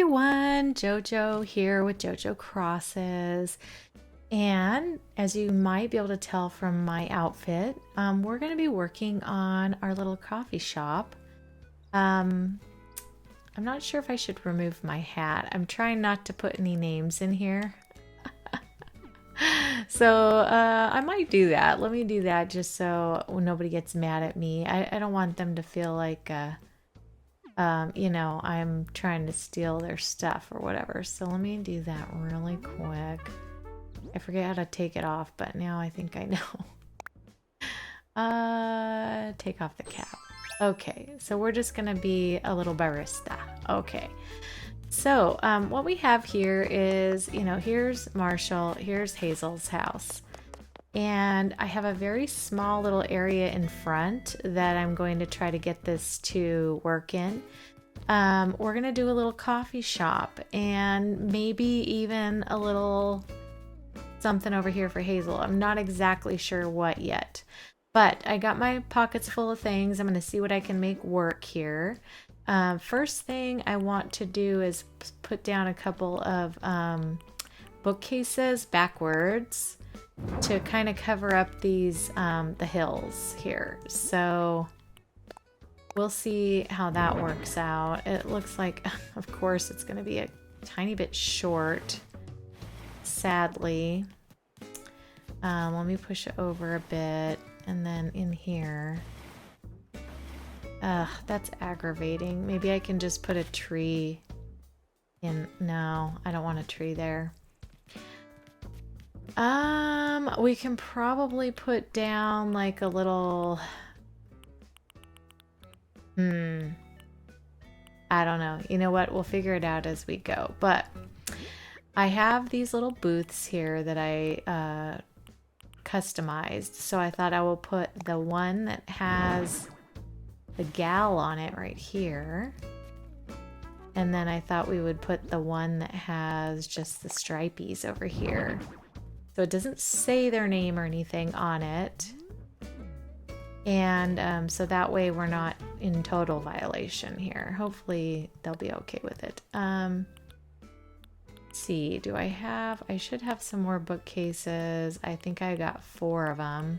everyone, JoJo here with JoJo Crosses. And as you might be able to tell from my outfit, we're going to be working on our little coffee shop. I'm not sure if I should remove my hat. I'm trying not to put any names in here. So I might do that. Let me do that just so nobody gets mad at me. I don't want them to feel like, you know, I'm trying to steal their stuff or whatever. So let me do that really quick. I forget how to take it off, but now I think I know. Take off the cap. Okay, so we're just gonna be a little barista. Okay. So what we have here is, you know, here's Marshall, here's Hazel's house. And I have a very small little area in front that I'm going to try to get this to work in. We're going to do a little coffee shop and maybe even a little something over here for Hazel. I'm not exactly sure what yet, but I got my pockets full of things. I'm going to see what I can make work here. First thing I want to do is put down a couple of bookcases backwards to kind of cover up these the hills here. So we'll see how that works out. It looks like, of course, it's going to be a tiny bit short, sadly. Let me push it over a bit, and then in here. That's aggravating. Maybe I can just put a tree in. No, I don't want a tree there. We can probably put down like a little, I don't know. You know what? We'll figure it out as we go. But I have these little booths here that I customized. So I thought I will put the one that has the gal on it right here. And then I thought we would put the one that has just the stripies over here. So it doesn't say their name or anything on it. And so that way we're not in total violation here. Hopefully they'll be okay with it. Let's see, I should have some more bookcases. I think I got 4 of them.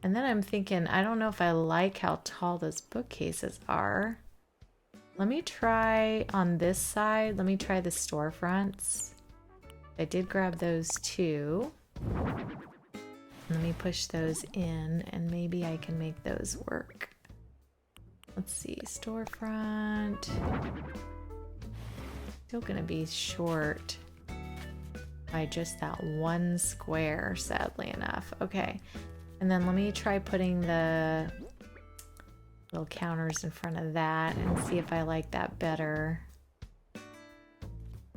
And then I'm thinking, I don't know if I like how tall those bookcases are. Let me try on this side. Let me try the storefronts. I did grab those too. Let me push those in and maybe I can make those work. Let's see, storefront. Still gonna be short by just that one square, sadly enough. Okay, and then let me try putting the little counters in front of that and see if I like that better.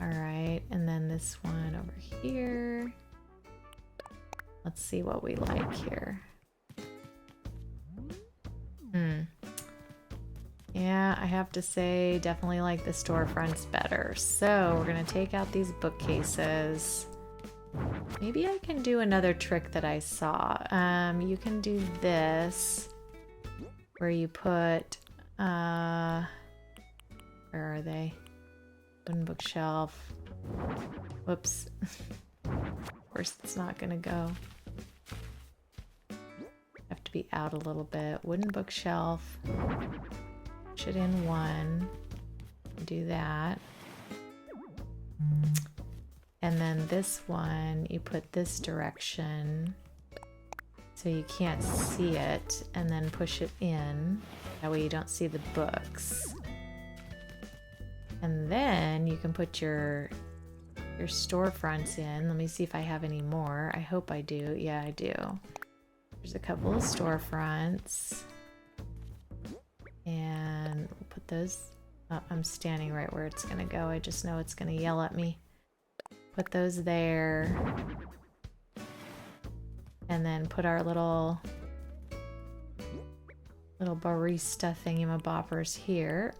All right, and then this one over here. Let's see what we like here. Yeah, I have to say, definitely like the storefronts better. So we're gonna take out these bookcases. Maybe I can do another trick that I saw. You can do this, where you put, where are they? Wooden bookshelf. Whoops. Of course, it's not gonna go. Have to be out a little bit. Wooden bookshelf. Push it in one. Do that. And then this one, you put this direction so you can't see it, and then push it in. That way you don't see the books. And then you can put your storefronts in. Let me see if I have any more. I hope I do. Yeah, I do. There's a couple of storefronts. And we'll put those... Oh, I'm standing right where it's going to go. I just know it's going to yell at me. Put those there. And then put our little barista thingamaboppers here.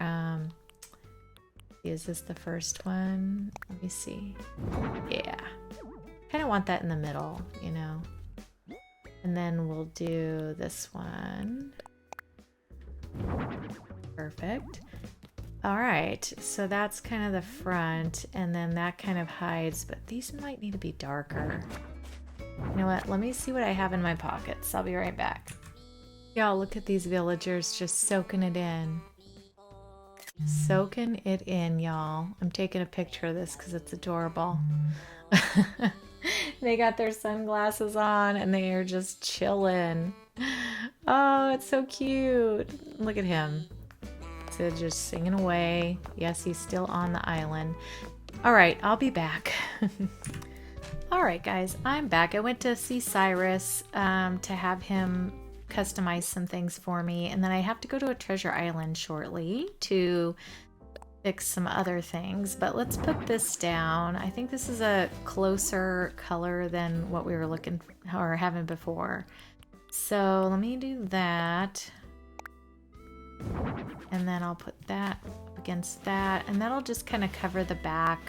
Is this the first one? Let me see. Yeah. Kind of want that in the middle, you know. And then we'll do this one. Perfect. All right, so that's kind of the front, and then that kind of hides, but these might need to be darker. You know what? Let me see what I have in my pockets. I'll be right back. Y'all, look at these villagers just soaking it in. Soaking it in, y'all. I'm taking a picture of this because it's adorable. They got their sunglasses on and they are just chilling. Oh, it's so cute. Look at him. So just singing away. Yes, he's still on the island. All right, I'll be back. All right, guys, I'm back. I went to see Cyrus to have him customize some things for me, and then I have to go to a treasure island shortly to fix some other things, but let's put this down. I think this is a closer color than what we were looking for or having before. So let me do that, and then I'll put that up against that, and that'll just kind of cover the back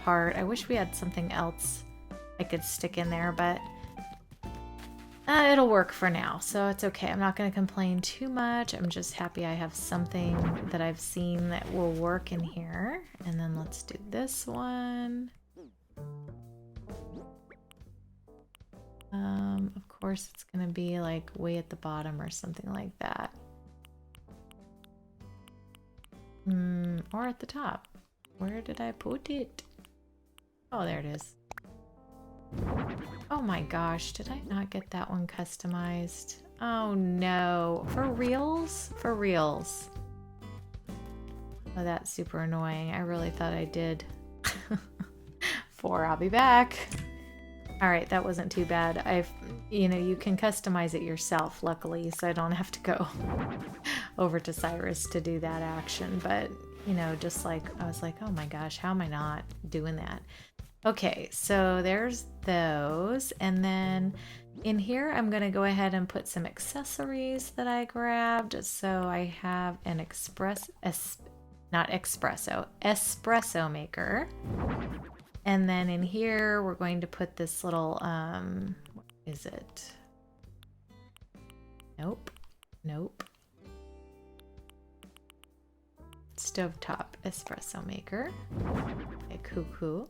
part. I wish we had something else I could stick in there, but it'll work for now, so it's okay. I'm not going to complain too much. I'm just happy I have something that I've seen that will work in here. And then let's do this one. Of course, it's going to be like way at the bottom or something like that. Or at the top. Where did I put it? Oh, there it is. Oh my gosh, did I not get that one customized? Oh no. For reals? For reals. Oh, that's super annoying. I really thought I did. I'll be back. Alright, that wasn't too bad. You can customize it yourself, luckily, so I don't have to go over to Cyrus to do that action. But, just like, I was like, oh my gosh, how am I not doing that? Okay, so there's those, and then in here I'm going to go ahead and put some accessories that I grabbed. So I have an espresso maker. And then in here we're going to put this little, what is it? Nope. Stovetop espresso maker. Okay, cool.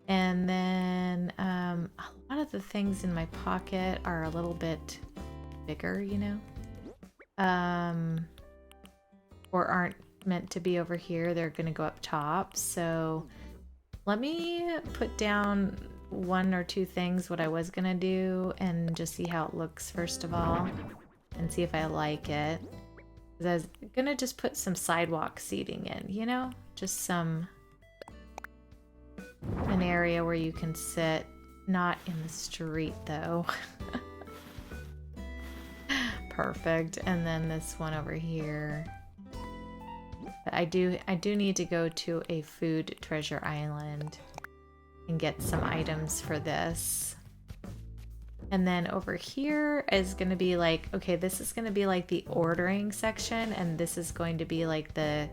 And then a lot of the things in my pocket are a little bit bigger, or aren't meant to be over here. They're going to go up top. So let me put down one or two things, what I was going to do, and just see how it looks first of all, and see if I like it. 'Cause I was going to just put some sidewalk seating in, just an area where you can sit, not in the street though. Perfect. And then this one over here. But I do need to go to a food treasure island and get some items for this. And then over here is going to be like, okay, this is going to be like the ordering section, and this is going to be like the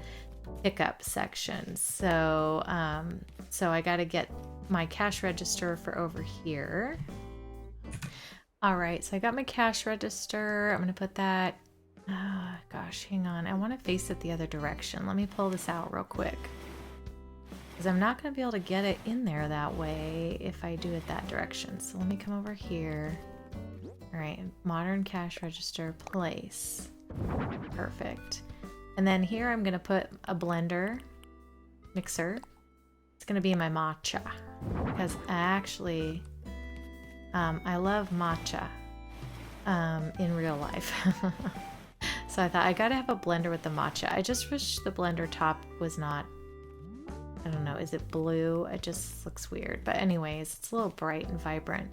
pickup section. So so I got to get my cash register for over here. All right, so I got my cash register. I'm gonna put that, gosh, hang on, I want to face it the other direction. Let me pull this out real quick, because I'm not gonna be able to get it in there that way if I do it that direction. So let me come over here. All right, modern cash register, place. Perfect. And then here I'm going to put a blender mixer. It's going to be my matcha, because I love matcha in real life. So I thought I got to have a blender with the matcha. I just wish the blender top was not, I don't know, is it blue? It just looks weird. But anyways, it's a little bright and vibrant.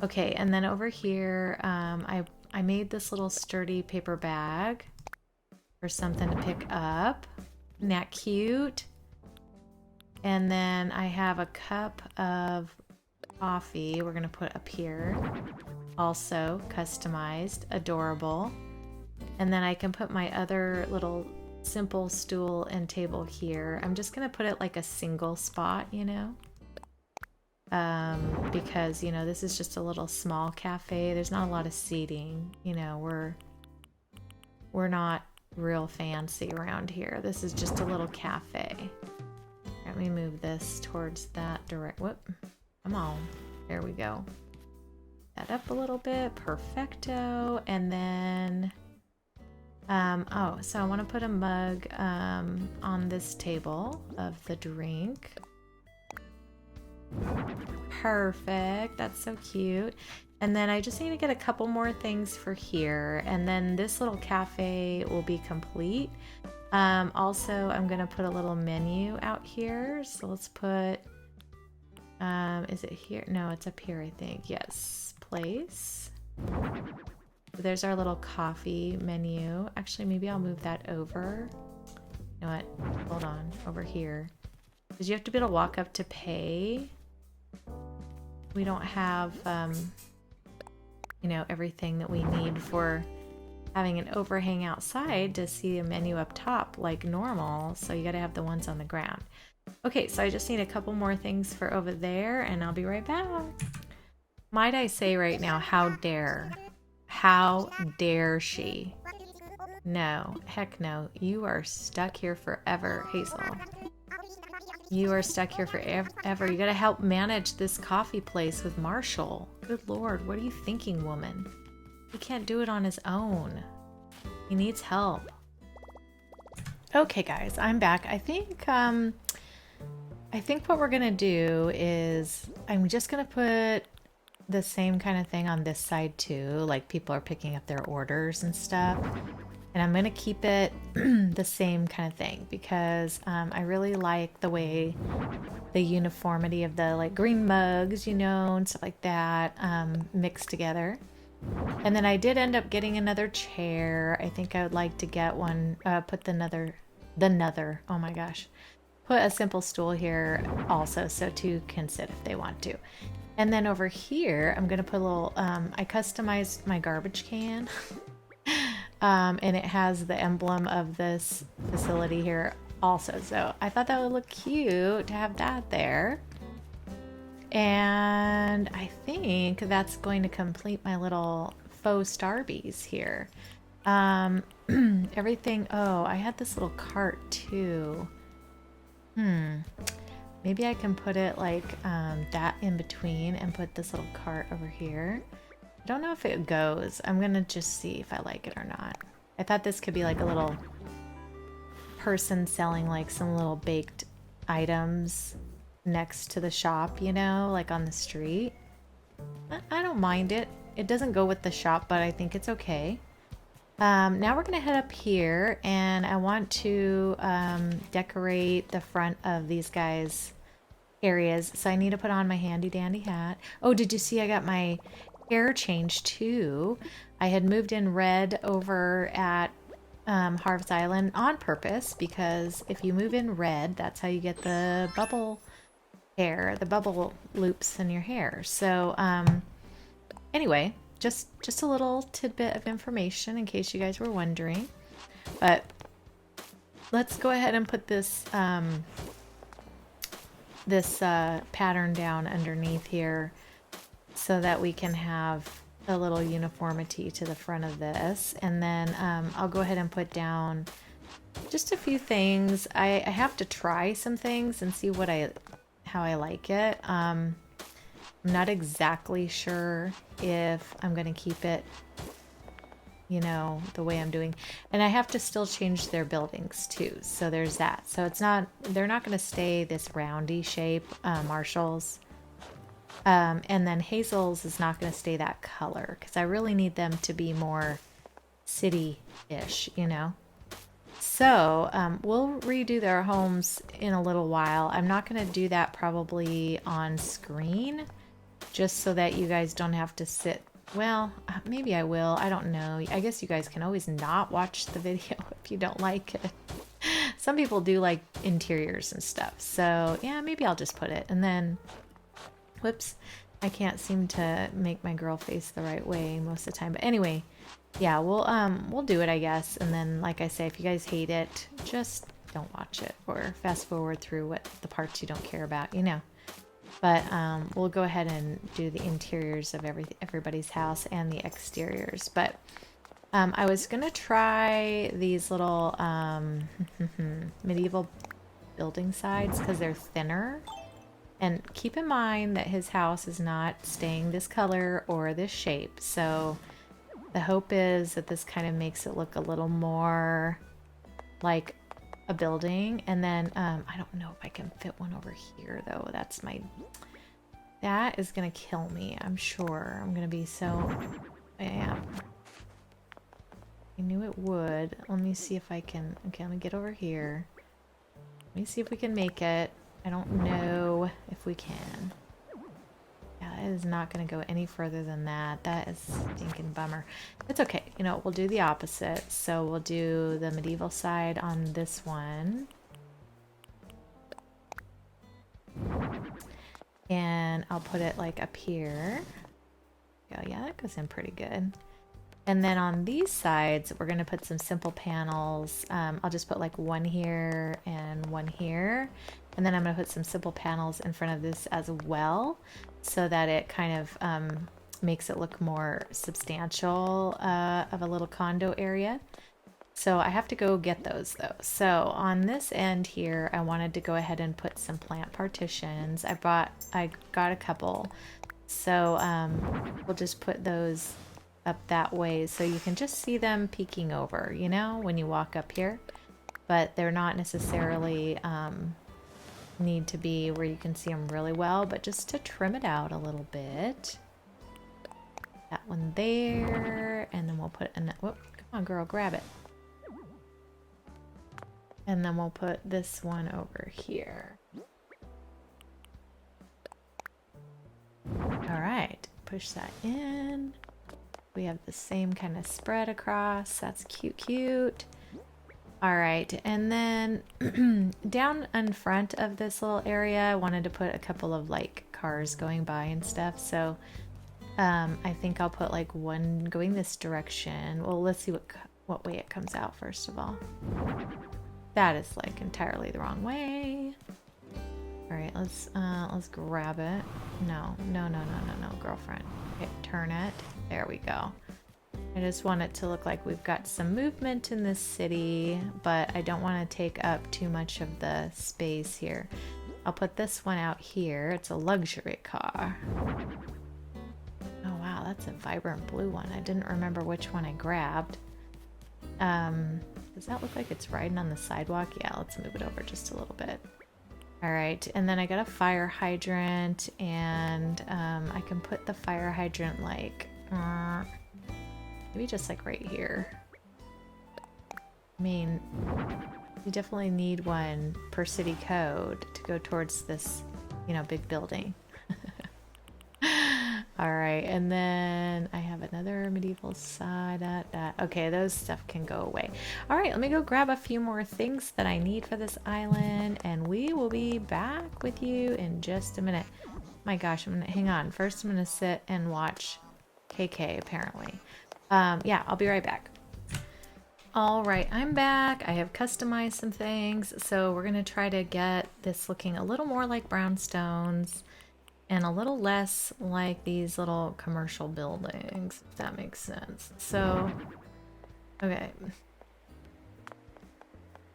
Okay, and then over here, I made this little sturdy paper bag for something to pick up. Isn't that cute? And then I have a cup of coffee we're gonna put up here. Also customized, adorable. And then I can put my other little simple stool and table here. I'm just gonna put it like a single spot, because this is just a little small cafe. There's not a lot of seating. We're not real fancy around here. This is just a little cafe. Let me move this towards that direct. Whoop. Come on. There we go. That up a little bit. Perfecto. And then, oh, so I want to put a mug on this table of the drink. Perfect. That's so cute. And then I just need to get a couple more things for here. And then this little cafe will be complete. Also, I'm going to put a little menu out here. So let's put, is it here? No, it's up here, I think. Yes. Place. There's our little coffee menu. Actually, maybe I'll move that over. You know what? Hold on. Over here. Because you have to be able to walk up to pay. We don't have, you know, everything that we need for having an overhang outside to see a menu up top like normal. So you got to have the ones on the ground. Okay, so I just need a couple more things for over there and I'll be right back. Might I say right now, how dare she? No, heck no. You are stuck here forever, Hazel. You are stuck here forever. You gotta help manage this coffee place with Marshall. Good Lord, what are you thinking, woman? He can't do it on his own. He needs help. Okay, guys, I'm back. I think what we're gonna do is I'm just gonna put the same kind of thing on this side too. Like people are picking up their orders and stuff. And I'm gonna keep it the same kind of thing because I really like the way the uniformity of the like green mugs, you know, and stuff like that mixed together. And then I did end up getting another chair. I think I would like to get one, put oh my gosh, put a simple stool here also so two can sit if they want to. And then over here, I'm gonna put a little, I customized my garbage can. And it has the emblem of this facility here also. So I thought that would look cute to have that there. And I think that's going to complete my little faux Starbies here. Everything, oh, I had this little cart too. Maybe I can put it like that in between and put this little cart over here. I don't know if it goes. I'm gonna just see if I like it or not. I thought this could be like a little person selling like some little baked items next to the shop, you know, like on the street. I don't mind it. It doesn't go with the shop, but I think it's okay. Now we're gonna head up here and I want to decorate the front of these guys' areas. So I need to put on my handy dandy hat. Oh, did you see I got my hair changed too? I had moved in red over at Harv's Island on purpose because if you move in red, that's how you get the bubble hair, the bubble loops in your hair. So anyway, just a little tidbit of information in case you guys were wondering. But let's go ahead and put this pattern down underneath here so that we can have a little uniformity to the front of this. And then I'll go ahead and put down just a few things. I have to try some things and see how I like it. I'm not exactly sure if I'm going to keep it, you know, the way I'm doing. And I have to still change their buildings too. So there's that. So they're not going to stay this roundy shape, Marshall's. And then Hazel's is not going to stay that color because I really need them to be more city-ish, you know. So we'll redo their homes in a little while. I'm not going to do that probably on screen just so that you guys don't have to sit. Well, maybe I will. I don't know. I guess you guys can always not watch the video if you don't like it. Some people do like interiors and stuff. So yeah, maybe I'll just put it. And then, whoops, I can't seem to make my girl face the right way most of the time. But anyway, yeah, we'll do it, I guess. And then, like I say, if you guys hate it, just don't watch it or fast forward through what the parts you don't care about, you know. But we'll go ahead and do the interiors of everybody's house and the exteriors. But I was gonna try these little medieval building sides because they're thinner. And keep in mind that his house is not staying this color or this shape. So the hope is that this kind of makes it look a little more like a building. And then I don't know if I can fit one over here though. That is gonna kill me. I'm sure I'm gonna be so, yeah. I knew it would. Let me see if I can, okay, let me get over here. Let me see if we can make it. I don't know if we can. Yeah, it is not going to go any further than that. That is a stinking bummer. It's okay. You know, we'll do the opposite. So we'll do the medieval side on this one. And I'll put it like up here. Oh, yeah, that goes in pretty good. And then on these sides, we're going to put some simple panels. I'll just put like one here and one here. And then I'm going to put some simple panels in front of this as well, so that it kind of makes it look more substantial of a little condo area. So I have to go get those though. So on this end here, I wanted to go ahead and put some plant partitions. I got a couple. So we'll just put those up that way so you can just see them peeking over, you know, when you walk up here. But they're not necessarily need to be where you can see them really well, but just to trim it out a little bit. That one there, and then we'll put in, whoop, come on girl, grab it. And then we'll put this one over here. All right, push that in. We have the same kind of spread across. That's cute, cute. All right, and then down in front of this little area, I wanted to put a couple of like cars going by and stuff. So I think I'll put like one going this direction. Well, let's see what way it comes out first of all. That is like entirely the wrong way. All right, let's grab it. No, girlfriend. Okay, turn it. There we go. I just want it to look like we've got some movement in this city, but I don't want to take up too much of the space here. I'll put this one out here. It's a luxury car. Oh wow, that's a vibrant blue one. I didn't remember which one I grabbed. Does that look like it's riding on the sidewalk? Yeah, let's move it over just a little bit. All right, and then I got a fire hydrant, and I can put the fire hydrant like maybe just like right here. I mean, you definitely need one per city code to go towards this, you know, big building. All right, and then I have another medieval side. Okay, those stuff can go away. All right, let me go grab a few more things that I need for this island, and we will be back with you in just a minute. My gosh, hang on. First, I'm gonna sit and watch KK, apparently. Yeah, I'll be right back. All right, I'm back. I have customized some things, so we're gonna try to get this looking a little more like brownstones and a little less like these little commercial buildings, if that makes sense. So, okay.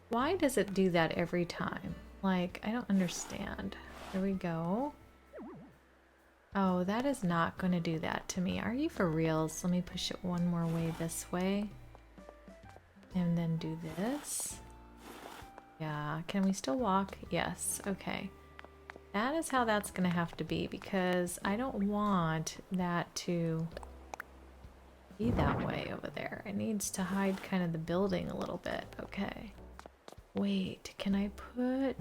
Why does it do that every time? Like, I don't understand. There we go. Oh, that is not going to do that to me. Are you for reals? Let me push it one more way this way. And then do this. Yeah, can we still walk? Yes, okay. That is how that's going to have to be, because I don't want that to be that way over there. It needs to hide kind of the building a little bit. Okay. Wait, can I put...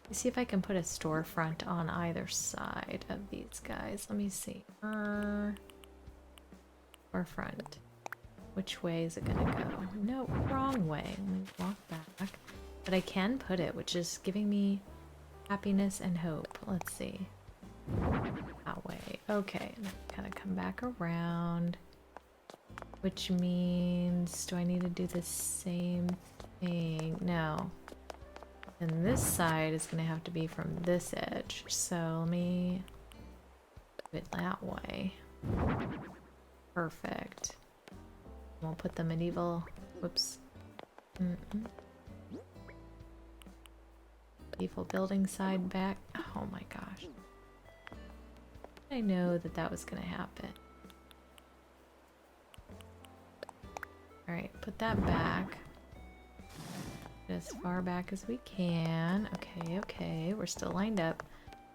Let's see if I can put a storefront on either side of these guys. Let me see. Storefront. Which way is it going to go? No, wrong way. Let me walk back. But I can put it, which is giving me happiness and hope. Let's see. That way. Okay. Now kind of come back around. Which means, do I need to do the same thing? No. And this side is going to have to be from this edge. So let me do it that way. Perfect. We'll put the medieval, whoops. Medieval building side back. Oh my gosh. I know that that was gonna happen. Alright, put that back. As far back as we can. Okay, okay, we're still lined up.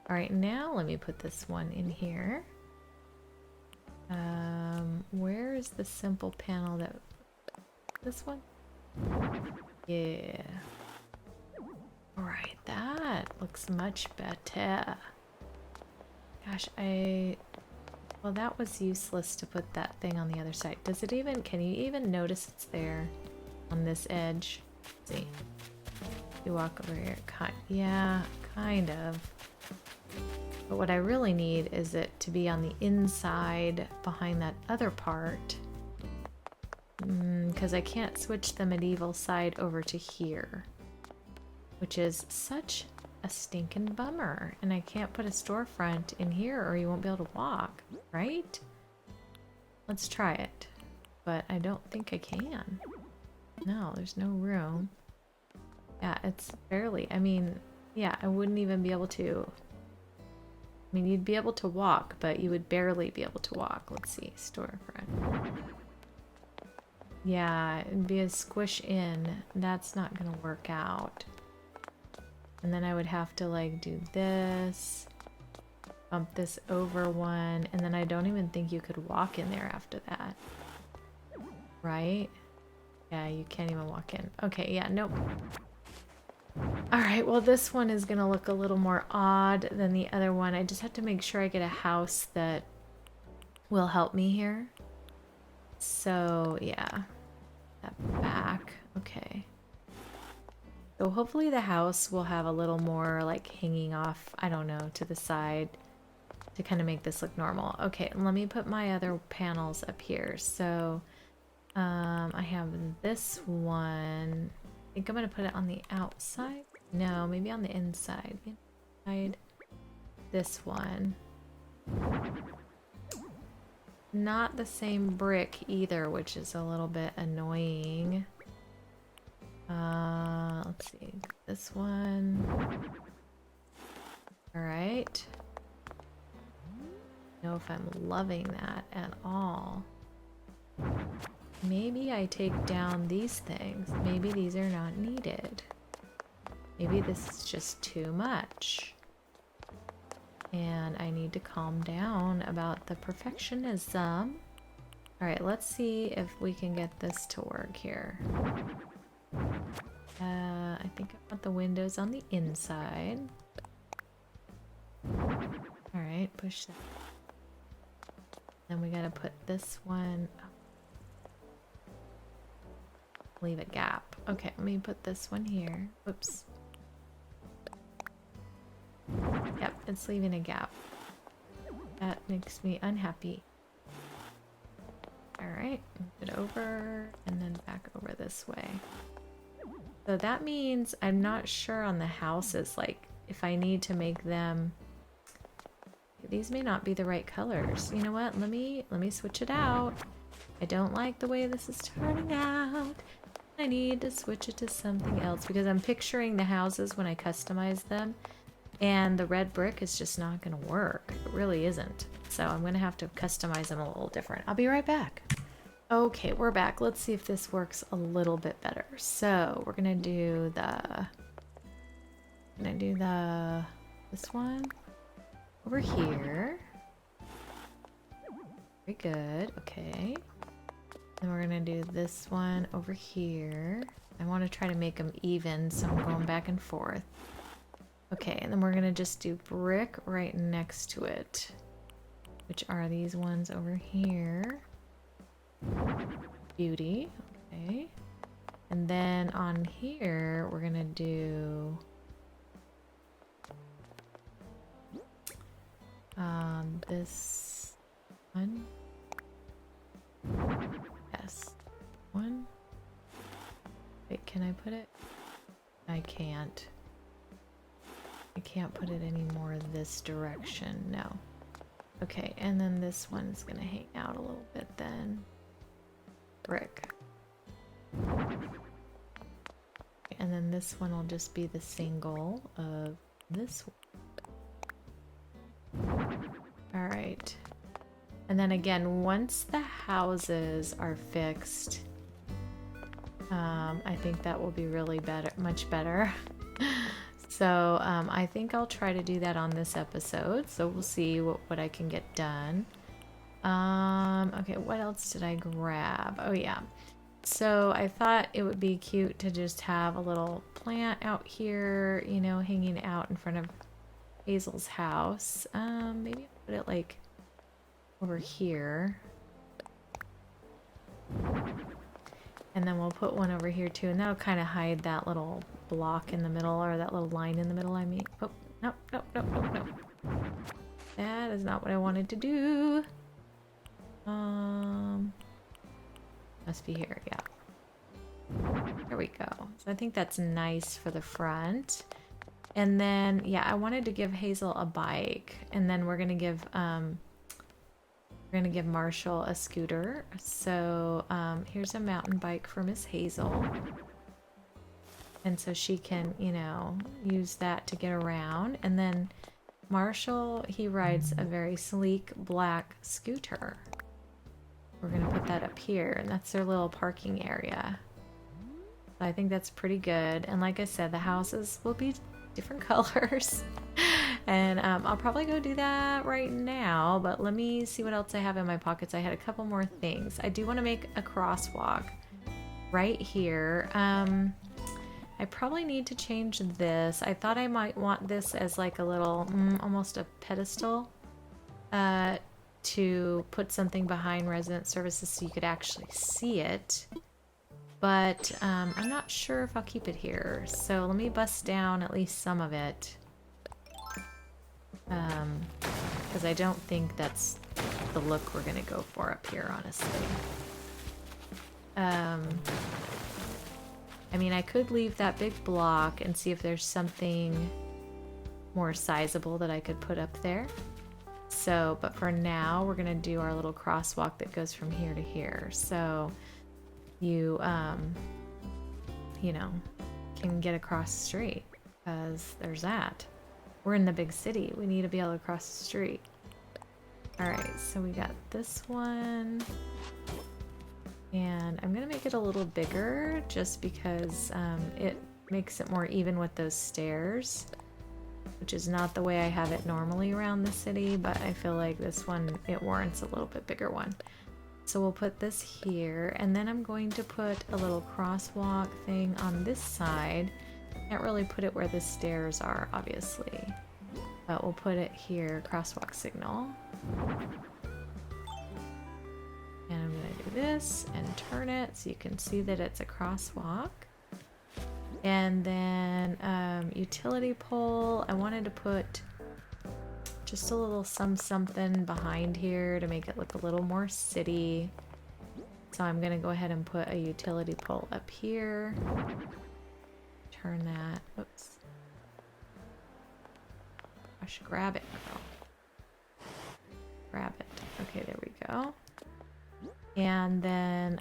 Alright, now let me put this one in here. Where is the simple panel that... This one? Yeah. Alright, that looks much better. Gosh, well, that was useless to put that thing on the other side. Does it even... Can you even notice it's there on this edge? Let's see. You walk over here. Yeah, kind of. But what I really need is it to be on the inside behind that other part. Because I can't switch the medieval side over to here. Which is such a stinking bummer. And I can't put a storefront in here or you won't be able to walk, right? Let's try it. But I don't think I can. No, there's no room. Yeah, it's barely, I mean, yeah, I wouldn't even be able to. I mean, you'd be able to walk, but you would barely be able to walk. Let's see, storefront. Yeah, it'd be a squish in. That's not gonna work out. And then I would have to like do this, bump this over one, and then I don't even think you could walk in there after that. Right? Yeah, you can't even walk in. Okay, yeah, nope. Alright, well this one is gonna look a little more odd than the other one. I just have to make sure I get a house that will help me here. So, yeah. That back. Okay. So hopefully the house will have a little more like hanging off, I don't know, to the side to kind of make this look normal. Okay, let me put my other panels up here. So I have this one. I think I'm gonna put it on the outside. No, maybe on the inside. Inside. This one. Not the same brick either, which is a little bit annoying. Let's see. This one. Alright. I don't know if I'm loving that at all. Maybe I take down these things. Maybe these are not needed. Maybe this is just too much. And I need to calm down about the perfectionism. Alright, let's see if we can get this to work here. I think I want the windows on the inside. Alright, push that. Then we gotta put this one up. Leave a gap. Okay, let me put this one here. Whoops. Yep, it's leaving a gap. That makes me unhappy. Alright, move it over and then back over this way. So that means I'm not sure on the houses, like if I need to make them. These may not be the right colors. You know what? Let me switch it out. I don't like the way this is turning out. I need to switch it to something else because I'm picturing the houses when I customize them and the red brick is just not going to work. It really isn't. So I'm going to have to customize them a little different. I'll be right back. Okay, we're back. Let's see if this works a little bit better. So we're going to do this one over here. Very good. Okay. Then we're gonna do this one over here. I want to try to make them even, so I'm going back and forth. Okay, and then we're gonna just do brick right next to it, which are these ones over here. Beauty. Okay. And then on here, we're gonna do this one. Yes. One. Wait, can I put it? I can't. I can't put it any more this direction. No. Okay, and then this one's gonna hang out a little bit then. brick. And then this one will just be the single of this one. All right. And then again, once the houses are fixed, I think that will be really better, much better. So I think I'll try to do that on this episode. So we'll see what I can get done. Okay, what else did I grab? Oh yeah. So I thought it would be cute to just have a little plant out here, you know, hanging out in front of Hazel's house. Maybe I'll put it like over here. And then we'll put one over here too, and that'll kind of hide that little block in the middle, or that little line in the middle, I mean. Oh, no, no, no, no, no. That is not what I wanted to do. Must be here, yeah. There we go. So I think that's nice for the front. And then, yeah, I wanted to give Hazel a bike, and then we're gonna give Marshall a scooter. So here's a mountain bike for Miss Hazel. And so she can, you know, use that to get around. And then Marshall, he rides a very sleek black scooter. We're gonna put that up here, and that's their little parking area. So I think that's pretty good. And like I said, the houses will be different colors. And I'll probably go do that right now, but let me see what else I have in my pockets. I had a couple more things. I do want to make a crosswalk right here. I probably need to change this. I thought I might want this as like a little, almost a pedestal, to put something behind resident services so you could actually see it. But I'm not sure if I'll keep it here. So let me bust down at least some of it. Because I don't think that's the look we're gonna go for up here, honestly. I mean, I could leave that big block and see if there's something more sizable that I could put up there. So, but for now, we're gonna do our little crosswalk that goes from here to here. So you, you know, can get across the street, because there's that. We're in the big city. We need to be able to cross the street. All right, so we got this one. And I'm gonna make it a little bigger just because it makes it more even with those stairs, which is not the way I have it normally around the city, but I feel like this one, it warrants a little bit bigger one. So we'll put this here, and then I'm going to put a little crosswalk thing on this side. Can't really put it where the stairs are, obviously, but we'll put it here, crosswalk signal. And I'm gonna do this and turn it so you can see that it's a crosswalk. And then utility pole, I wanted to put just a little something behind here to make it look a little more city. So I'm gonna go ahead and put a utility pole up here. Turn that, oops. I should grab it, girl. Grab it, okay, there we go. And then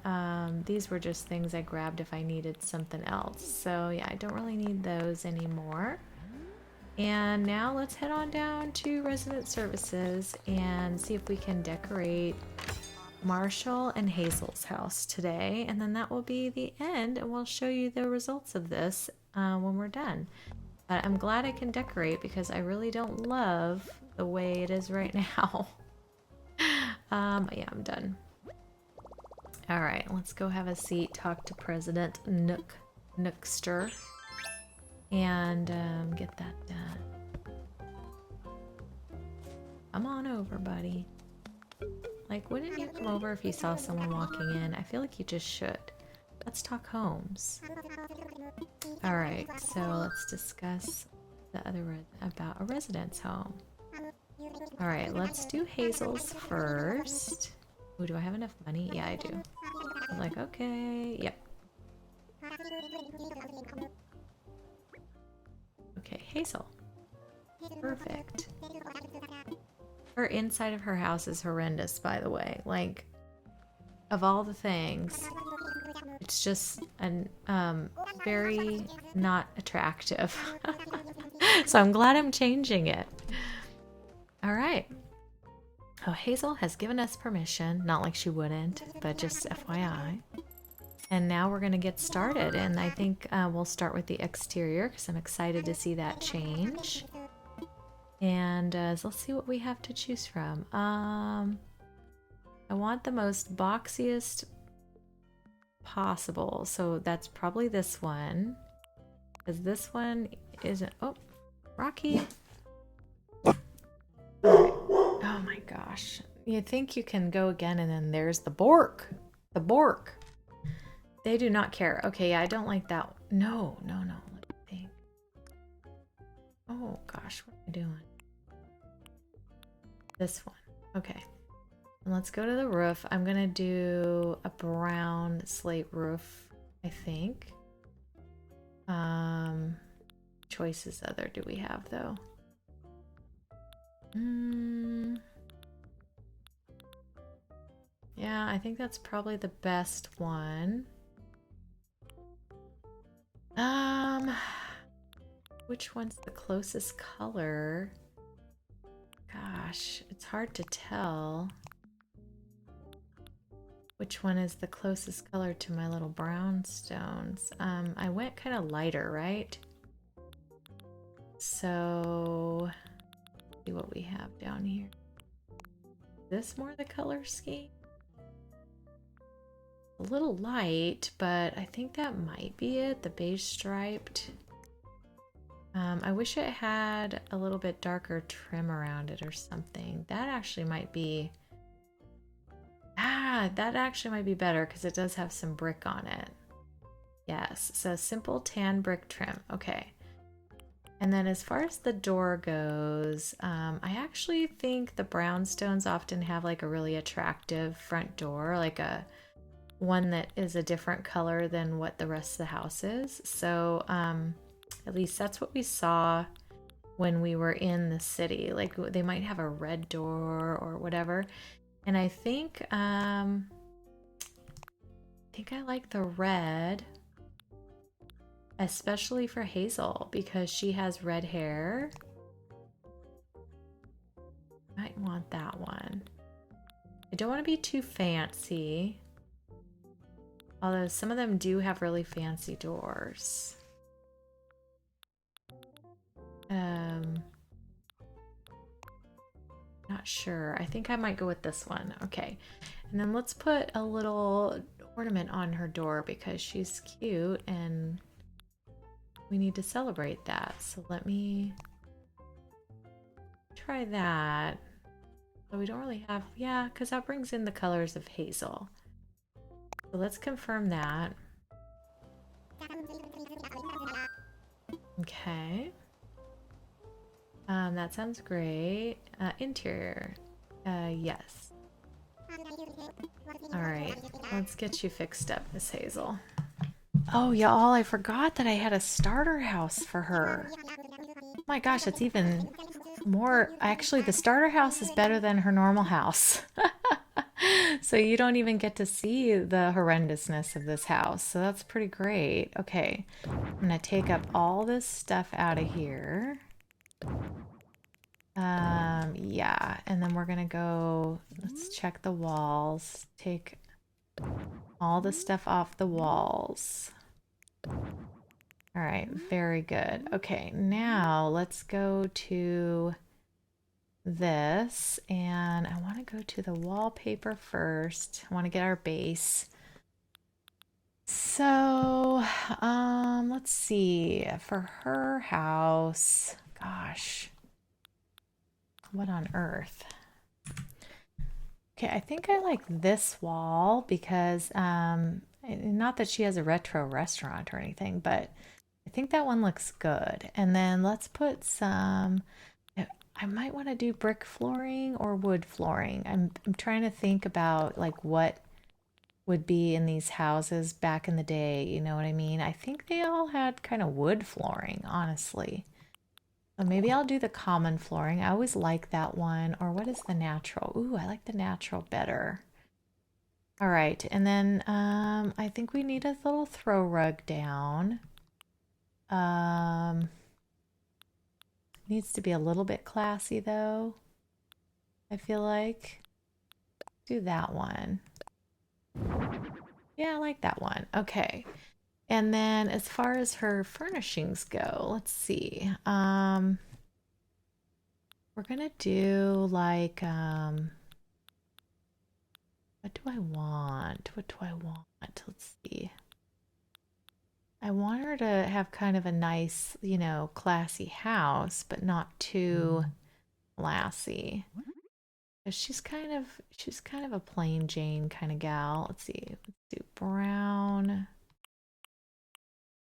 these were just things I grabbed if I needed something else. So yeah, I don't really need those anymore. And now let's head on down to resident services and see if we can decorate Marshall and Hazel's house today. And then that will be the end, and we'll show you the results of this when we're done. But I'm glad I can decorate because I really don't love the way it is right now. Yeah, I'm done. All right, let's go have a seat, talk to President Nookster, and get that done. Come on over, buddy. Like, wouldn't you come over if you saw someone walking in? I feel like you just should. Let's talk homes. All right, so let's discuss the other about a residence home. All right, let's do Hazel's first. Oh, do I have enough money? Yeah, I do. I'm like, okay, yep. Okay, Hazel. Perfect. Her inside of her house is horrendous, by the way. Like, of all the things, it's just an very not attractive. So I'm glad I'm changing it. All right. Oh, Hazel has given us permission. Not like she wouldn't, but just FYI. And now we're going to get started. And I think we'll start with the exterior because I'm excited to see that change. And so let's see what we have to choose from. I want the most boxiest possible. So that's probably this one. Because this one isn't... Oh, Rocky. Oh my gosh. You think you can go again and then there's the Bork. The Bork. They do not care. Okay, yeah, I don't like that. No. Let me think. Oh gosh, what am I doing? This one. Okay. And let's go to the roof. I'm gonna do a brown slate roof, I think. Choices other do we have though? Yeah, I think that's probably the best one. Which one's the closest color? Gosh, it's hard to tell. Which one is the closest color to my little brownstones? I went kind of lighter, right? So, let's see what we have down here. Is this more the color scheme? A little light, but I think that might be it, the beige striped. I wish it had a little bit darker trim around it or something. That actually might be... that actually might be better because it does have some brick on it. Yes, so simple tan brick trim. Okay. And then as far as the door goes, I actually think the brownstones often have like a really attractive front door, like a one that is a different color than what the rest of the house is. So at least that's what we saw when we were in the city. Like they might have a red door or whatever. And I think I like the red, especially for Hazel because she has red hair. Might want that one. I don't want to be too fancy. Although some of them do have really fancy doors. Not sure. I think I might go with this one. Okay. And then let's put a little ornament on her door because she's cute and we need to celebrate that. So let me try that. But we don't really have... Yeah, because that brings in the colors of Hazel. So let's confirm that. Okay. That sounds great. Interior. Yes. Alright, let's get you fixed up, Miss Hazel. Oh, y'all, I forgot that I had a starter house for her. Oh my gosh, it's even more... Actually, the starter house is better than her normal house. So you don't even get to see the horrendousness of this house. So that's pretty great. Okay, I'm gonna take up all this stuff out of here. Yeah, and then we're gonna go, let's check the walls, take all the stuff off the walls. All right, very good. Okay, now let's go to this, and I want to go to the wallpaper first. I want to get our base. So, let's see, for her house, gosh. What on earth? Okay, I think I like this wall because, not that she has a retro restaurant or anything, but I think that one looks good. And then let's put some, I might want to do brick flooring or wood flooring. I'm trying to think about like what would be in these houses back in the day, you know what I mean? I think they all had kind of wood flooring, honestly. So maybe I'll do the common flooring. I always like that one. Or what is the natural? Ooh, I like the natural better. All right, and then I think we need a little throw rug down. Needs to be a little bit classy though, I feel like. Do that one. Yeah, I like that one. Okay. And then as far as her furnishings go, let's see. We're gonna do like what do I want? What do I want? Let's see. I want her to have kind of a nice, you know, classy house, but not too classy. She's kind of a plain Jane kind of gal. Let's see. Let's do brown.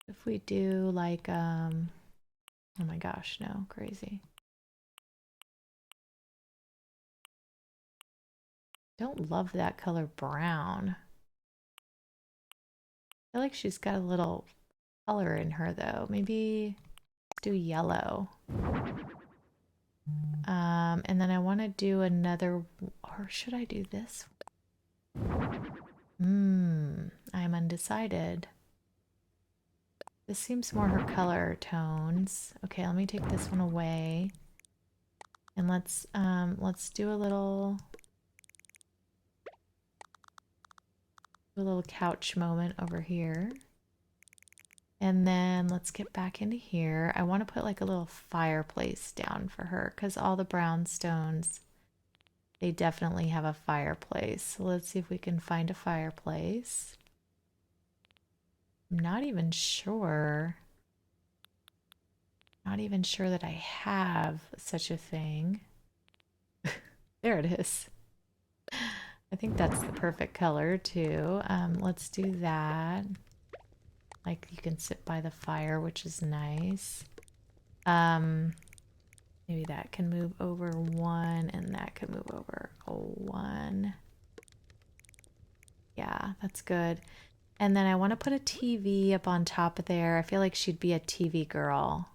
If we do like oh my gosh, no, crazy. Don't love that color brown. I feel like she's got a little color in her though. Maybe let's do yellow. And then I want to do another, or should I do this? I'm undecided. This seems more her color tones. Okay, let me take this one away. And let's do a little couch moment over here. And then let's get back into here. I want to put like a little fireplace down for her because all the brownstones, they definitely have a fireplace. So let's see if we can find a fireplace. I'm not even sure. Not even sure that I have such a thing. There it is. I think that's the perfect color too. Let's do that. Like you can sit by the fire, which is nice. Maybe that can move over one and that can move over one. Yeah, that's good. And then I want to put a TV up on top of there. I feel like she'd be a TV girl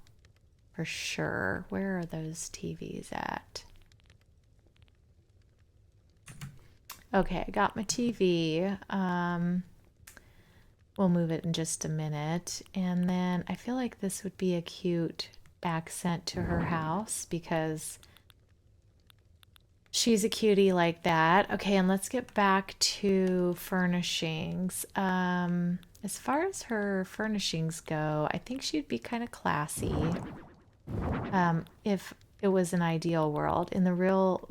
for sure. Where are those TVs at? Okay, I got my TV. We'll move it in just a minute. And then I feel like this would be a cute accent to her house because she's a cutie like that. Okay, and let's get back to furnishings. As far as her furnishings go, I think she'd be kind of classy. If it was an ideal world. In the real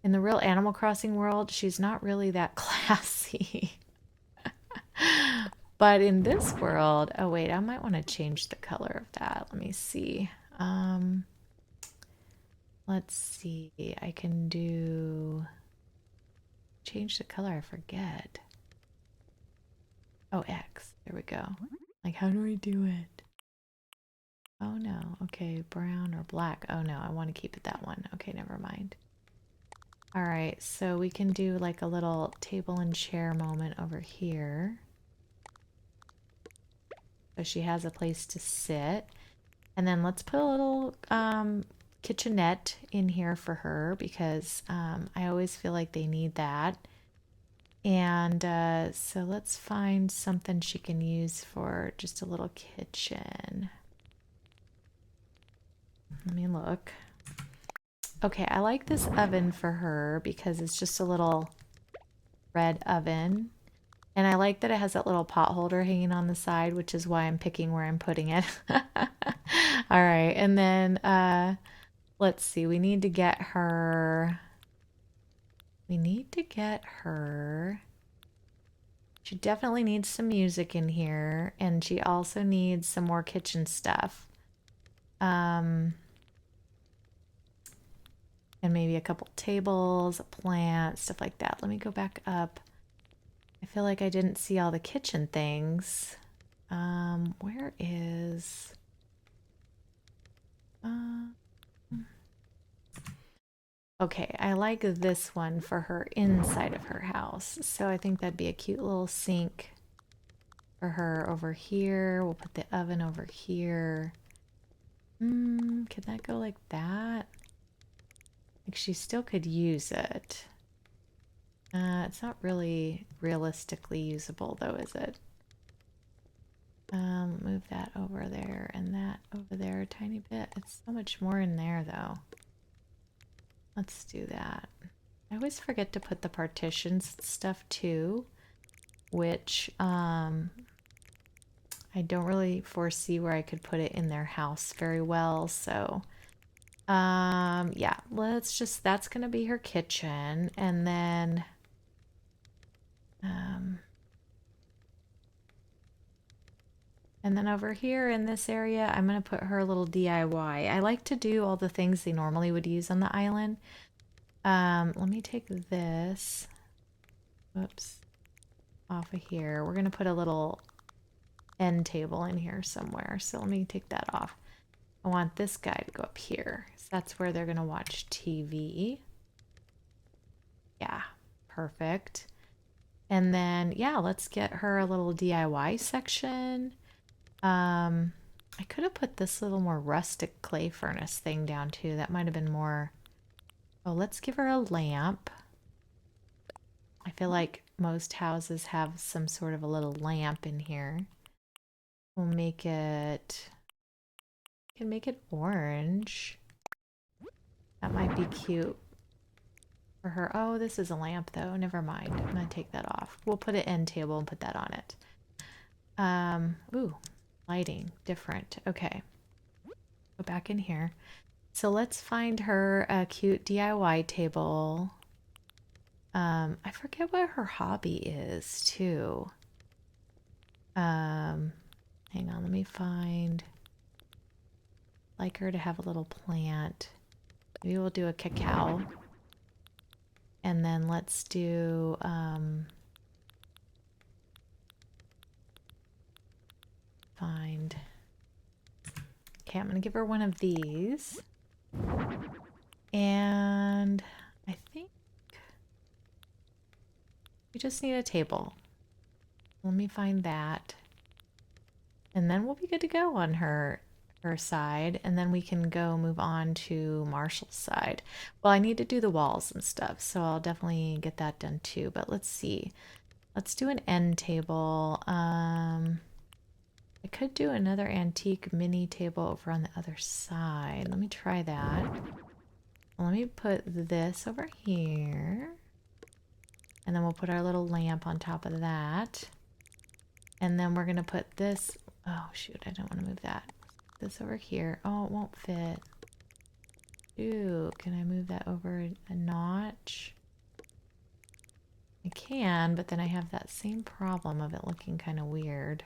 Animal Crossing world, she's not really that classy. But in this world, oh wait, I might want to change the color of that. Let me see. Let's see. I can do change the color. I forget. Oh, X. There we go. Like, how do we do it? Oh no. Okay, brown or black. Oh no, I want to keep it that one. Okay, never mind. All right, so we can do like a little table and chair moment over here. So she has a place to sit. And then let's put a little kitchenette in here for her because I always feel like they need that. And so let's find something she can use for just a little kitchen. Let me look. Okay, I like this oven for her because it's just a little red oven. And I like that it has that little pot holder hanging on the side, which is why I'm picking where I'm putting it. All right, and then let's see. We need to get her. She definitely needs some music in here, and she also needs some more kitchen stuff. And maybe a couple tables, a plant, stuff like that. Let me go back up. I feel like I didn't see all the kitchen things. Where is... Okay, I like this one for her inside of her house. So I think that'd be a cute little sink for her over here. We'll put the oven over here. Can that go like that? Like she still could use it. It's not really realistically usable though, is it? Move that over there and that over there a tiny bit. It's so much more in there though. Let's do that. I always forget to put the partitions and stuff too, which I don't really foresee where I could put it in their house very well. So yeah, that's gonna be her kitchen, and then over here in this area, I'm going to put her a little DIY. I like to do all the things they normally would use on the island. Let me take this, whoops, off of here. We're going to put a little end table in here somewhere. So let me take that off. I want this guy to go up here. So that's where they're going to watch TV. Yeah, perfect. And then, yeah, let's get her a little DIY section. I could have put this little more rustic clay furnace thing down too. That might have been more. Oh, let's give her a lamp. I feel like most houses have some sort of a little lamp in here. We'll make it. We can make it orange. That might be cute for her. Oh, this is a lamp though. Never mind. I'm gonna take that off. We'll put an end table and put that on it. Ooh. Lighting, different. Okay. Go back in here. So let's find her a cute DIY table. I forget what her hobby is too. Hang on, let me find. I'd like her to have a little plant. Maybe we'll do a cacao. And then let's do find. Okay, I'm gonna give her one of these. And I think we just need a table. Let me find that. And then we'll be good to go on her side. And then we can go move on to Marshall's side. Well, I need to do the walls and stuff, so I'll definitely get that done too. But let's see. Let's do an end table. I could do another antique mini table over on the other side. Let me try that. Let me put this over here. And then we'll put our little lamp on top of that. And then we're going to put this. Oh, shoot. I don't want to move that. This over here. Oh, it won't fit. Ooh, can I move that over a notch? I can, but then I have that same problem of it looking kind of weird.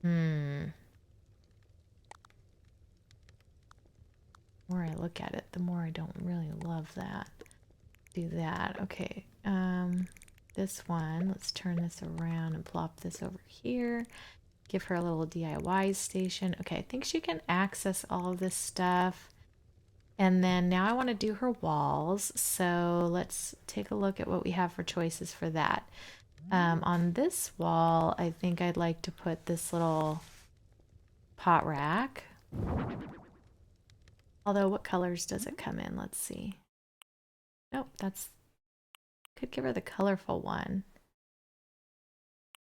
The more I look at it, the more I don't really love that. Do that. Okay. This one, let's turn this around and plop this over here. Give her a little DIY station. Okay, I think she can access all of this stuff. And then now I want to do her walls. So let's take a look at what we have for choices for that. On this wall, I think I'd like to put this little pot rack. Although, what colors does it come in? Let's see. Nope, could give her the colorful one.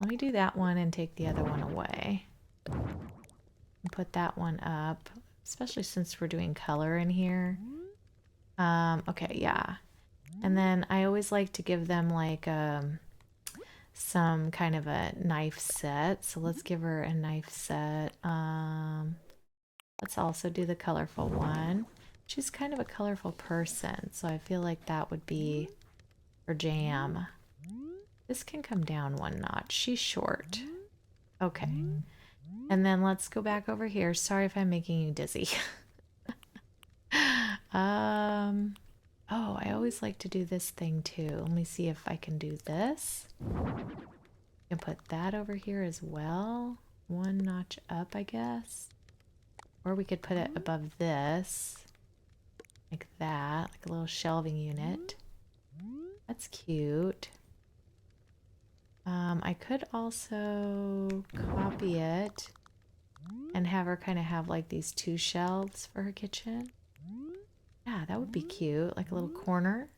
Let me do that one and take the other one away. And put that one up, especially since we're doing color in here. Okay, yeah. And then I always like to give them like some kind of a knife set. So let's give her a knife set. Let's also do the colorful one. She's kind of a colorful person, so I feel like that would be her jam. This can come down one notch. She's short. Okay. And then let's go back over here. Sorry if I'm making you dizzy. Oh, I always like to do this thing too. Let me see if I can do this. I can put that over here as well. One notch up, I guess. Or we could put it above this. Like that. Like a little shelving unit. That's cute. I could also copy it and have her kind of have like these two shelves for her kitchen. Yeah, that would be cute. Like a little corner.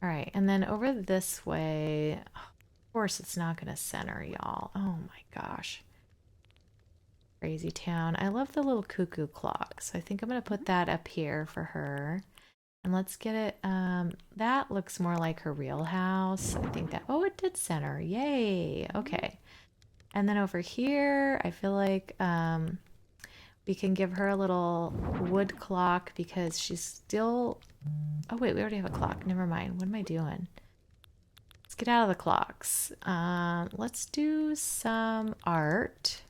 All right, and then over this way, of course it's not gonna center, y'all. Oh my gosh. Crazy town. I love the little cuckoo clock, so I think I'm gonna put that up here for her. And let's get it, that looks more like her real house. I think that, oh, it did center. Yay. Okay. And then over here, I feel like we can give her a little wood clock because she's still, oh wait, we already have a clock. Never mind. What am I doing? Let's get out of the clocks. Let's do some art.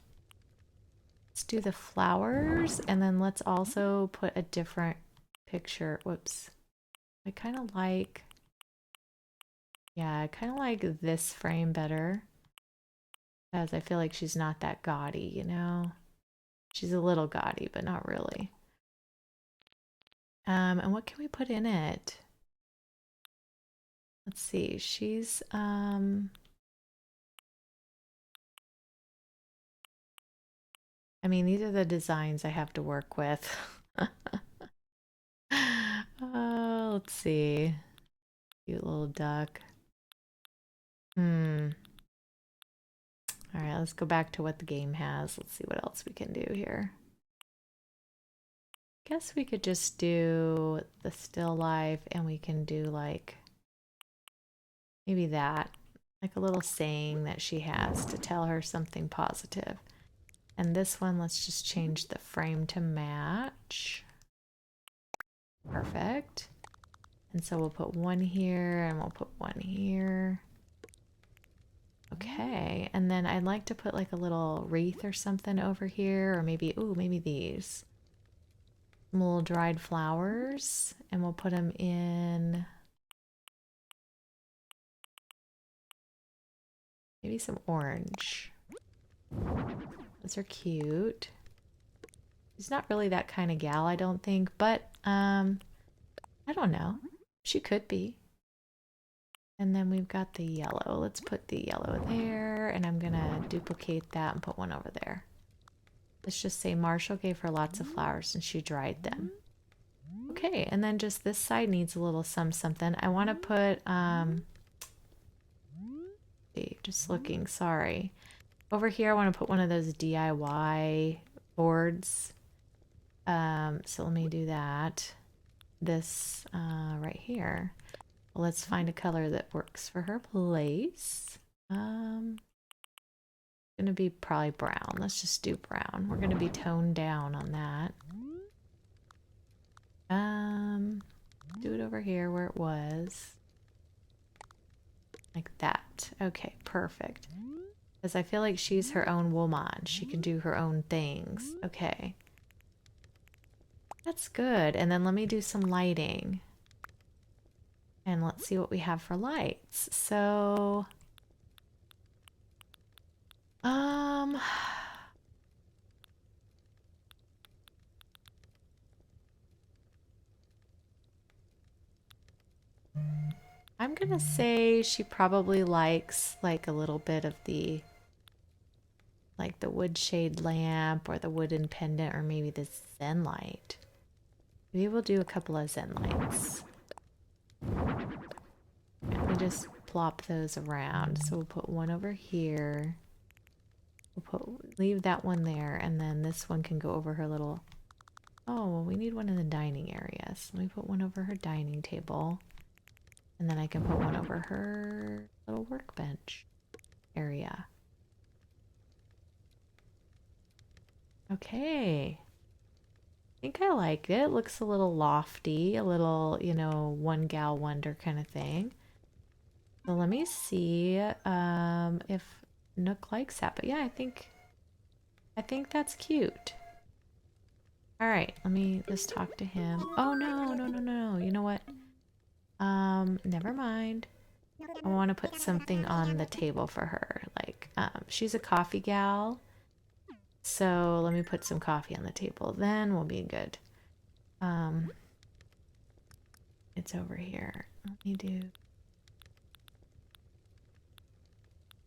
Let's do the flowers, and then let's also put a different picture. Whoops. I kind of like, yeah, I kind of like this frame better, as I feel like she's not that gaudy, you know? She's a little gaudy, but not really. And what can we put in it? Let's see. She's I mean, these are the designs I have to work with. Let's see. Cute little duck. All right, let's go back to what the game has. Let's see what else we can do here. Guess we could just do the still life, and we can do like maybe that, like a little saying that she has to tell her something positive. And this one, let's just change the frame to match. Perfect. And so we'll put one here and we'll put one here. Okay, and then I'd like to put like a little wreath or something over here, or maybe, ooh, maybe these. Some little dried flowers, and we'll put them in maybe some orange. Those are cute. She's not really that kind of gal, I don't think, but I don't know. She could be. And then we've got the yellow. Let's put the yellow there, and I'm gonna duplicate that and put one over there. Let's just say Marshall gave her lots of flowers and she dried them. Okay, and then just this side needs a little something. I want to put, just looking, sorry. Over here, I want to put one of those DIY boards. So let me do that. This right here. Well, let's find a color that works for her place. Gonna be probably brown. Let's just do brown. We're gonna be toned down on that. Do it over here where it was. Like that. Okay, perfect. Because I feel like she's her own woman. She can do her own things. Okay. That's good. And then let me do some lighting. And let's see what we have for lights. So, I'm gonna say she probably likes like a little bit of the like the wood shade lamp or the wooden pendant or maybe the Zen light. Maybe we'll do a couple of Zen lights. Let me just plop those around. So we'll put one over here. Leave that one there, and then this one can go over her little, oh, well, we need one in the dining area. So let me put one over her dining table. And then I can put one over her little workbench area. Okay. I think I like it. It looks a little lofty, a little, you know, one gal wonder kind of thing. So let me see if Nook likes that. But yeah, I think that's cute. All right, let me just talk to him. Oh no, no, no, no, no. You know what? Never mind. I want to put something on the table for her. Like, she's a coffee gal. So let me put some coffee on the table. Then we'll be good. It's over here. Let me do.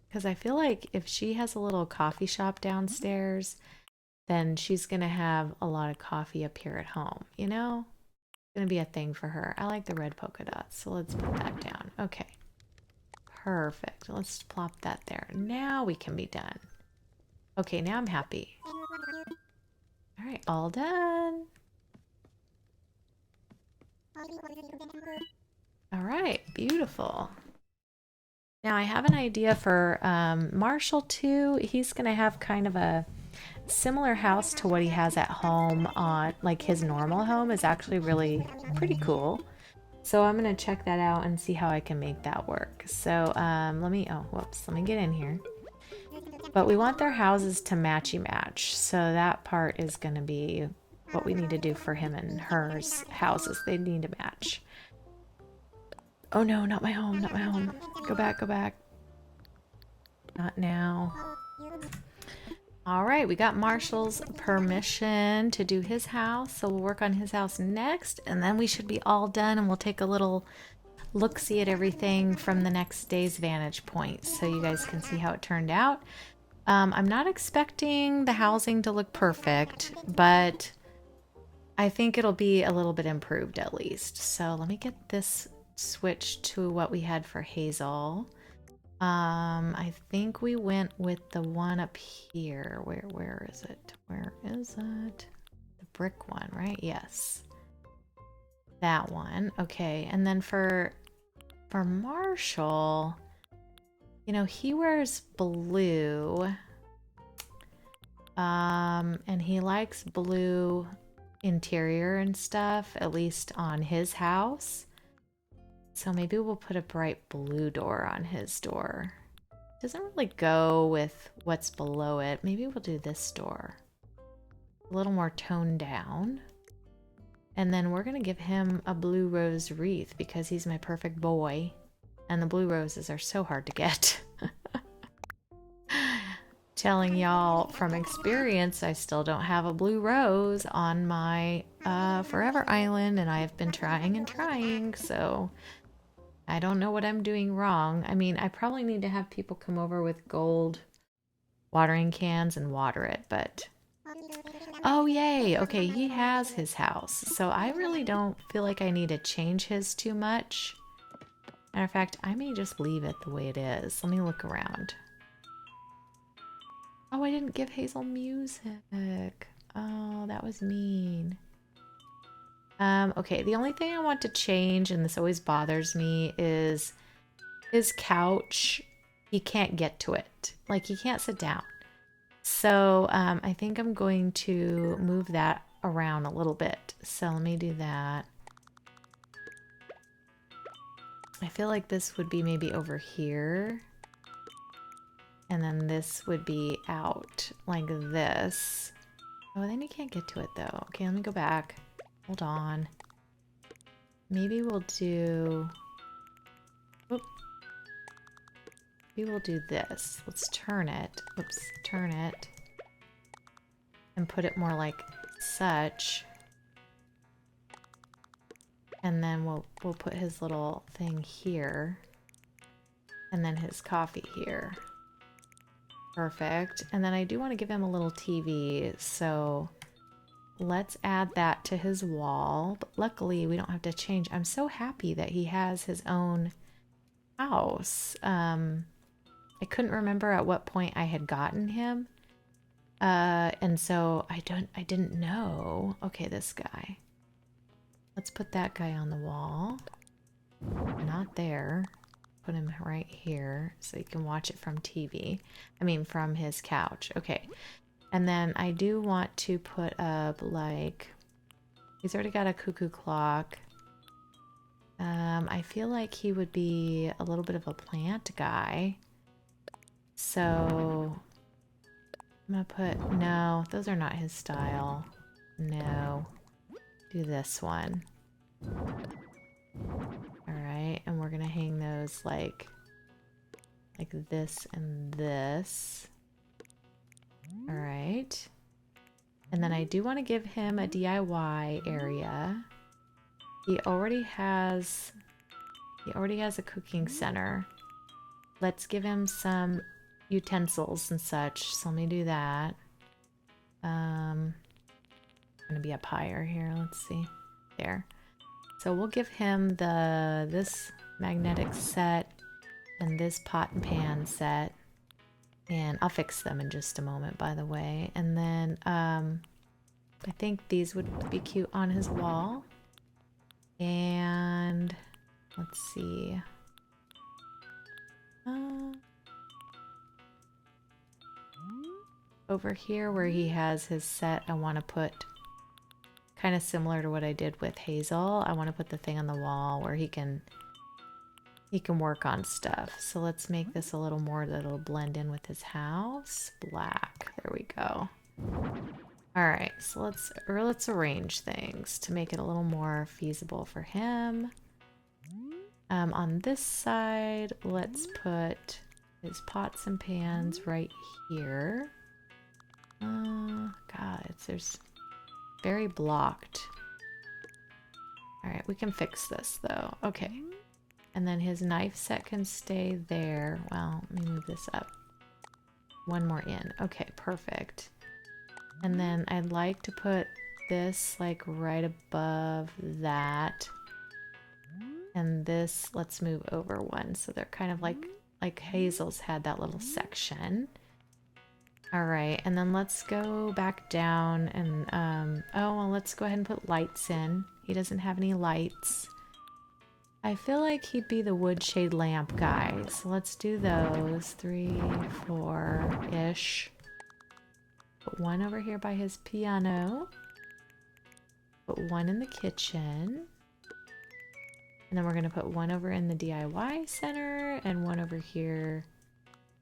Because I feel like if she has a little coffee shop downstairs, then she's going to have a lot of coffee up here at home, you know? Gonna be a thing for her. I like the red polka dots, so let's put that down. Okay. Perfect. Let's plop that there. Now we can be done. Okay, now I'm happy. All right, all done. All right, beautiful. Now I have an idea for Marshall too. He's gonna have kind of a similar house to what he has at home. On like his normal home is actually really pretty cool. So I'm gonna check that out and see how I can make that work. So let me get in here. But we want their houses to matchy match. So that part is gonna be what we need to do for him and hers houses. They need to match. Oh no, not my home, not my home. Go back, go back. Not now. All right, we got Marshall's permission to do his house, so we'll work on his house next, and then we should be all done, and we'll take a little look-see at everything from the next day's vantage point, so you guys can see how it turned out. I'm not expecting the housing to look perfect, but I think it'll be a little bit improved at least. So let me get this switched to what we had for Hazel. I think we went with the one up here. Where is it? Where is it? The brick one, right? Yes. That one. Okay. And then for Marshall, you know, he wears blue. And he likes blue interior and stuff, at least on his house. So maybe we'll put a bright blue door on his door. Doesn't really go with what's below it. Maybe we'll do this door. A little more toned down. And then we're going to give him a blue rose wreath because he's my perfect boy. And the blue roses are so hard to get. Telling y'all from experience, I still don't have a blue rose on my Forever Island, and I have been trying and trying, so I don't know what I'm doing wrong. I mean, I probably need to have people come over with gold watering cans and water it, but... Oh, yay! Okay, he has his house, so I really don't feel like I need to change his too much. Matter of fact, I may just leave it the way it is. Let me look around. Oh, I didn't give Hazel music. Oh, that was mean. Okay, the only thing I want to change, and this always bothers me, is his couch. He can't get to it. Like, he can't sit down. So, I think I'm going to move that around a little bit. So, let me do that. I feel like this would be maybe over here. And then this would be out like this. Oh, then you can't get to it though. Okay, let me go back. Hold on. Maybe we'll do... Oop. Maybe we'll do this. Let's turn it. Oops, turn it. And put it more like such. And then we'll put his little thing here. And then his coffee here. Perfect. And then I do want to give him a little TV, so let's add that to his wall. But luckily, we don't have to change. I'm so happy that he has his own house. I couldn't remember at what point I had gotten him. And so I didn't know. Okay, this guy. Let's put that guy on the wall. Not there. Put him right here so you can watch it from TV. I mean, from his couch. Okay. And then I do want to put up, like... He's already got a cuckoo clock. I feel like he would be a little bit of a plant guy. So... I'm gonna put... No, those are not his style. No. Do this one. Alright, and we're gonna hang those like this and this. Alright. And then I do want to give him a DIY area. He already has a cooking center. Let's give him some utensils and such. So let me do that. I'm gonna be up higher here. Let's see. There. So we'll give him this magnetic set and this pot and pan set. And I'll fix them in just a moment, by the way. And then I think these would be cute on his wall. And let's see. Over here where he has his set, I want to put, kind of similar to what I did with Hazel, I want to put the thing on the wall where he can work on stuff. So let's make this a little more that'll blend in with his house. Black. There we go. All right, so let's arrange things to make it a little more feasible for him. On this side, let's put his pots and pans right here. God, there's very blocked. All right, we can fix this though. Okay. And then his knife set can stay there. Well, let me move this up. One more in. Okay, perfect. And then I'd like to put this like right above that. And this, let's move over one. So they're kind of like Hazel's had that little section. All right, and then let's go back down and, oh, well, let's go ahead and put lights in. He doesn't have any lights. I feel like he'd be the wood shade lamp guy. So let's do those. 3, 4-ish. Put one over here by his piano. Put one in the kitchen. And then we're going to put one over in the DIY center and one over here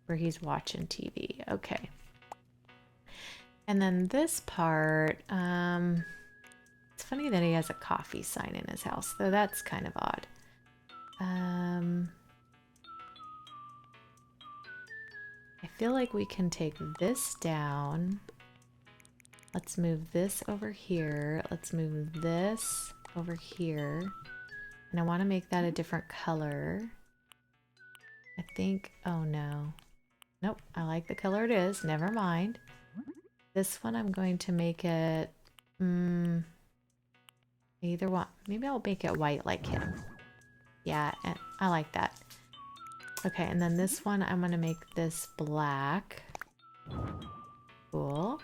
where he's watching TV. Okay. And then this part, it's funny that he has a coffee sign in his house, though that's kind of odd. I feel like we can take this down. Let's move this over here. Let's move this over here. And I want to make that a different color. I think, oh no. Nope, I like the color it is. Never mind. This one I'm going to make it, either one. Maybe I'll make it white like him. Yeah, I like that. Okay, and then this one, I'm going to make this black. Cool.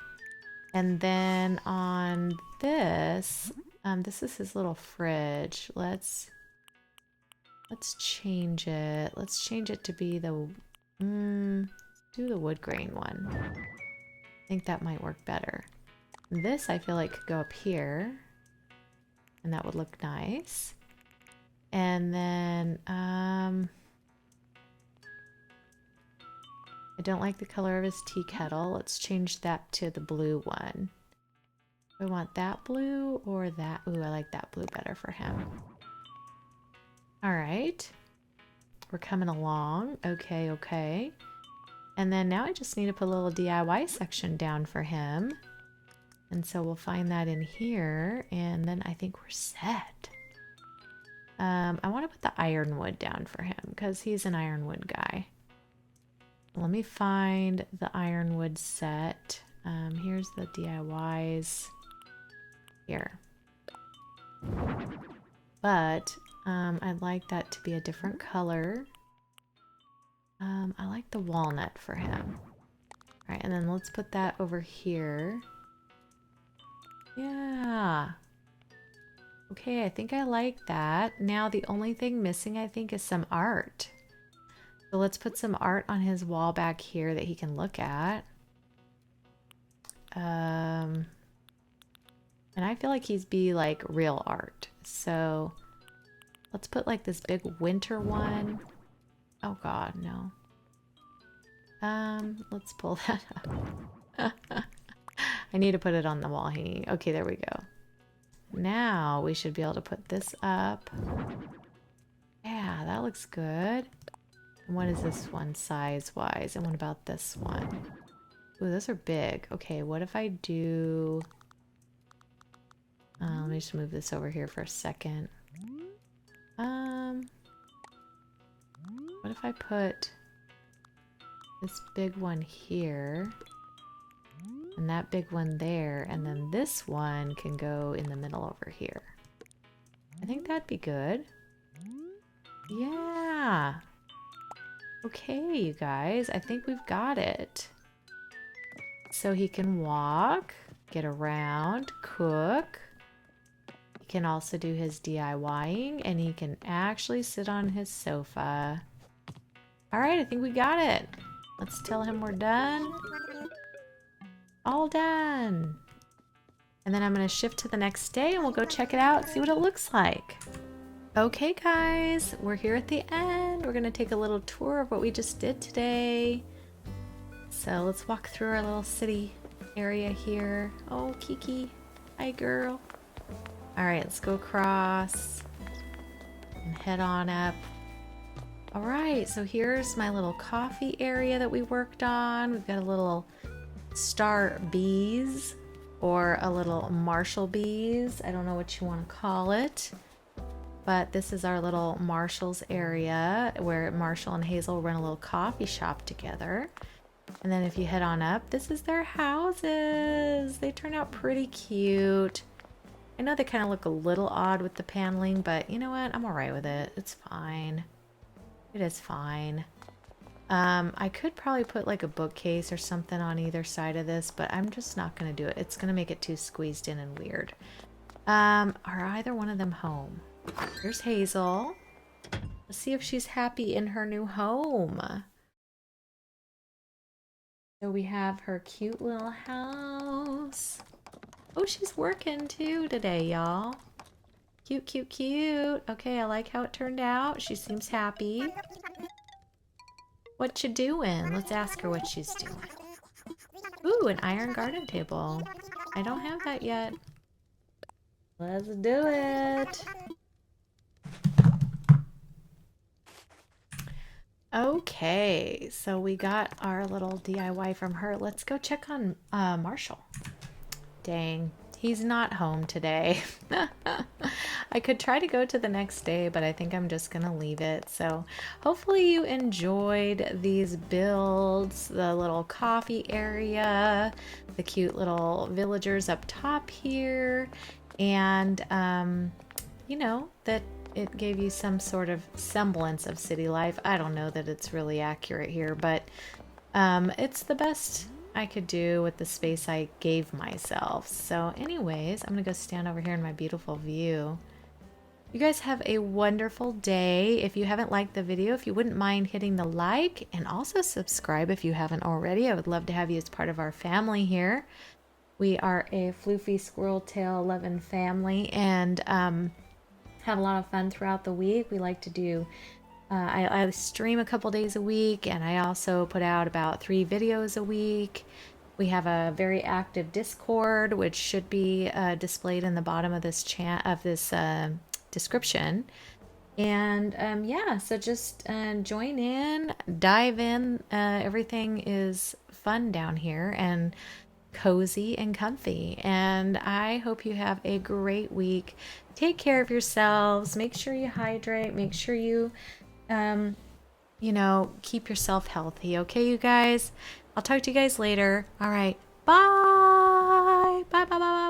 And then on this, this is his little fridge. Let's change it. Let's change it to be the, do the wood grain one. I think that might work better. This I feel like could go up here. And that would look nice. And then, I don't like the color of his tea kettle. Let's change that to the blue one. Do I want that blue or that? Ooh, I like that blue better for him. All right. We're coming along. Okay, okay. And then now I just need to put a little DIY section down for him. And so we'll find that in here. And then I think we're set. I want to put the ironwood down for him because he's an ironwood guy. Let me find the ironwood set. Here's the DIYs. Here. But I'd like that to be a different color. I like the walnut for him. All right, and then let's put that over here. Yeah. Okay, I think I like that. Now the only thing missing, I think, is some art. So let's put some art on his wall back here that he can look at. And I feel like he's be like real art. So let's put like this big winter one. Oh God, no. Let's pull that up. I need to put it on the wall hanging. Okay, there we go. Now we should be able to put this up. Yeah, that looks good. And what is this one size-wise? And what about this one? Ooh, those are big. Okay, what if I do... let me just move this over here for a second. What if I put this big one here and that big one there, and then this one can go in the middle over here. I think that'd be good. Yeah. Okay, you guys, I think we've got it. So he can walk, get around, cook. He can also do his DIYing, and he can actually sit on his sofa. All right, I think we got it. Let's tell him we're done. All done. And then I'm going to shift to the next day and we'll go check it out, see what it looks like. Okay, guys, we're here at the end. We're going to take a little tour of what we just did today. So let's walk through our little city area here. Oh, Kiki. Hi, girl. All right, let's go across and head on up. All right, so here's my little coffee area that we worked on. We've got a little star bees or a little Marshall bees. I don't know what you want to call it. But this is our little Marshall's area where Marshall and Hazel run a little coffee shop together. And then if you head on up, this is their houses. They turn out pretty cute. I know they kind of look a little odd with the paneling, but you know what? I'm all right with it. It's fine. It is fine. I could probably put like a bookcase or something on either side of this, but I'm just not going to do it. It's going to make it too squeezed in and weird. Are either one of them home? Here's Hazel. Let's see if she's happy in her new home. So we have her cute little house. Oh, she's working too today, y'all. Cute, cute, cute. Okay, I like how it turned out. She seems happy. What you doing? Let's ask her what she's doing. Ooh, an iron garden table. I don't have that yet. Let's do it. Okay, so we got our little DIY from her. Let's go check on Marshall. Dang, he's not home today. I could try to go to the next day, but I think I'm just gonna leave it. So hopefully you enjoyed these builds, the little coffee area, the cute little villagers up top here, and you know, that it gave you some sort of semblance of city life. I don't know that it's really accurate here, but it's the best I could do with the space I gave myself. So anyways, I'm gonna go stand over here in my beautiful view. You guys have a wonderful day. If you haven't liked the video, if you wouldn't mind hitting the like and also subscribe if you haven't already. I would love to have you as part of our family here. We are a floofy squirrel tail loving family, and have a lot of fun throughout the week. We like to do, I stream a couple days a week, and I also put out about 3 videos a week. We have a very active Discord, which should be displayed in the bottom of this description. And yeah, so just join in, dive in. Everything is fun down here and cozy and comfy, and I hope you have a great week. Take care of yourselves, make sure you hydrate, make sure you you know, keep yourself healthy. Okay, you guys, I'll talk to you guys later. All right, bye bye bye bye.